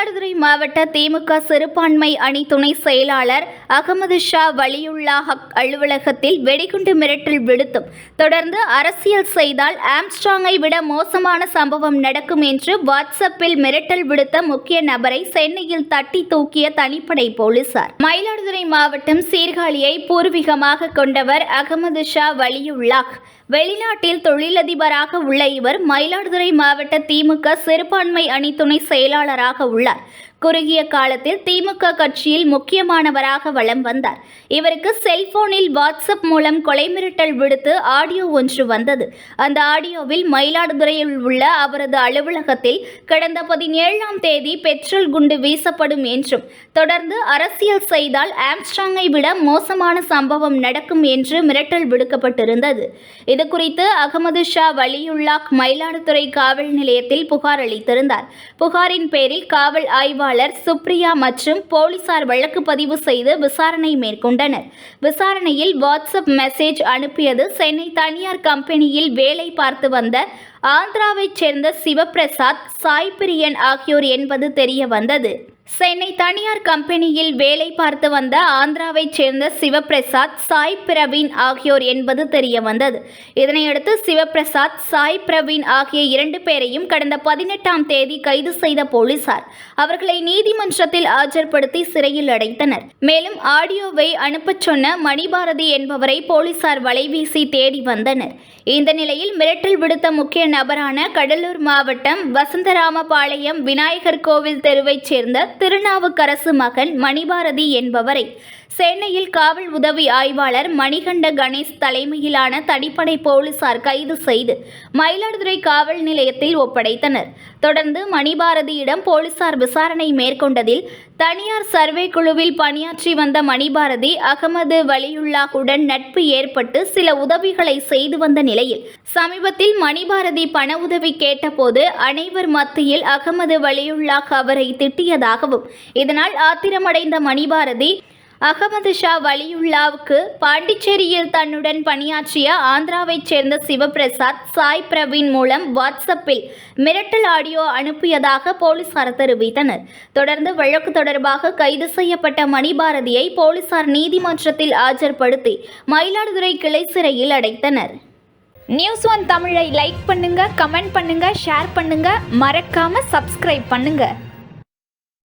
மயிலாடுதுறை மாவட்ட திமுக சிறுபான்மை அணி துணை செயலாளர் அகமது ஷா வலியுல்லா ஹக் அலுவலகத்தில் வெடிகுண்டு மிரட்டல் விடுத்தும் தொடர்ந்து அரசியல் செய்தால் ஆம்ஸ்ட்ராங்கை விட மோசமான சம்பவம் நடக்கும் என்று வாட்ஸ்அப்பில் மிரட்டல் விடுத்த முக்கிய நபரை சென்னையில் தட்டி தூக்கிய தனிப்படை போலீசார். மயிலாடுதுறை மாவட்டம் சீர்காழியை பூர்வீகமாக கொண்டவர் அகமது ஷா வலியுல்லா. வெளிநாட்டில் தொழிலதிபராக உள்ள இவர் மயிலாடுதுறை மாவட்ட திமுக சிறுபான்மை அணி துணை செயலாளராக உள்ளார். குறுகிய காலத்தில் திமுக கட்சியில் முக்கியமானவராக வலம் வந்தார். இவருக்கு செல்போனில் வாட்ஸ்அப் மூலம் கொலை மிரட்டல் விடுத்து ஆடியோ ஒன்று வந்தது. அந்த ஆடியோவில் மயிலாடுதுறையில் உள்ள அவரது அலுவலகத்தில் கடந்த 17ஆம் தேதி பெட்ரோல் குண்டு வீசப்படும் என்றும் தொடர்ந்து அரசியல் செய்தால் ஆம்ஸ்ட்ராங்கை விட மோசமான சம்பவம் நடக்கும் என்று மிரட்டல் விடுக்கப்பட்டிருந்தது. இதுகுறித்து அகமது ஷா வலியுல்லா மயிலாடுதுறை காவல் நிலையத்தில் புகார் அளித்திருந்தார். புகாரின் பேரில் காவல் ஆய்வாளர் சுப்ரியா மற்றும் போலீசார் வழக்கு பதிவு செய்து விசாரணை மேற்கொண்டனர். விசாரணையில் வாட்ஸ்அப் மெசேஜ் அனுப்பியது சென்னை தனியார் கம்பெனியில் வேலை பார்த்து வந்த ஆந்திராவைச் சேர்ந்த சிவபிரசாத், சாய் பிரியன் ஆகியோர் என்பது தெரிய வந்தது. சென்னை தனியார் கம்பெனியில் வேலை பார்த்து வந்த ஆந்திராவைச் சேர்ந்த சிவபிரசாத், சாய் பிரவீன் ஆகியோர் என்பது தெரிய வந்தது. இதனையடுத்து சிவபிரசாத், சாய் பிரவீன் ஆகிய 2 பேரையும் கடந்த 18ஆம் தேதி கைது செய்த போலீசார் அவர்களை நீதிமன்றத்தில் ஆஜர்படுத்தி சிறையில் அடைத்தனர். மேலும் ஆடியோவை அனுப்பச் சொன்ன மணிபாரதி என்பவரை போலீசார் வலைவீசி தேடி வந்தனர். இந்த நிலையில் மிரட்டல் விடுத்த முக்கிய நபரான கடலூர் மாவட்டம் வசந்தராமபாளையம் விநாயகர் கோவில் தெருவைச் சேர்ந்த திருநாவுக்கரசு மகன் மணிபாரதி என்பவரை சென்னையில் காவல் உதவி ஆய்வாளர் மணிகண்ட கணேஷ் தலைமையிலான தனிப்படை போலீசார் கைது செய்து மயிலாடுதுறை காவல் நிலையத்தில் ஒப்படைத்தனர். தொடர்ந்து மணிபாரதியிடம் போலீசார் விசாரணை மேற்கொண்டதில் தனியார் சர்வே குழுவில் பணியாற்றி வந்த மணிபாரதி அகமது வலியுல்லாவுடன் நட்பு ஏற்பட்டு சில உதவிகளை செய்து வந்த நிலையில் சமீபத்தில் மணிபாரதி பண உதவி கேட்டபோது அனைவர் மத்தியில் அகமது வலியுல்லா அவரை திட்டியதாகவும் இதனால் ஆத்திரமடைந்த மணிபாரதி அகமது ஷா வலியுல்லாவுக்கு பாண்டிச்சேரியில் தன்னுடன் பணியாற்றிய ஆந்திராவைச் சேர்ந்த சிவபிரசாத், சாய் பிரவீன் மூலம் வாட்ஸ்அப்பில் மிரட்டல் ஆடியோ அனுப்பியதாக போலீசார் தெரிவித்தனர். தொடர்ந்து வழக்கு தொடர்பாக கைது செய்யப்பட்ட மணிபாரதியை போலீசார் நீதிமன்றத்தில் ஆஜர்படுத்தி மயிலாடுதுறை கிளை சிறையில் அடைத்தனர். நியூஸ் 1 தமிழை லைக் பண்ணுங்க, கமெண்ட் பண்ணுங்க, ஷேர் பண்ணுங்க, மறக்காம சப்ஸ்கிரைப் பண்ணுங்க.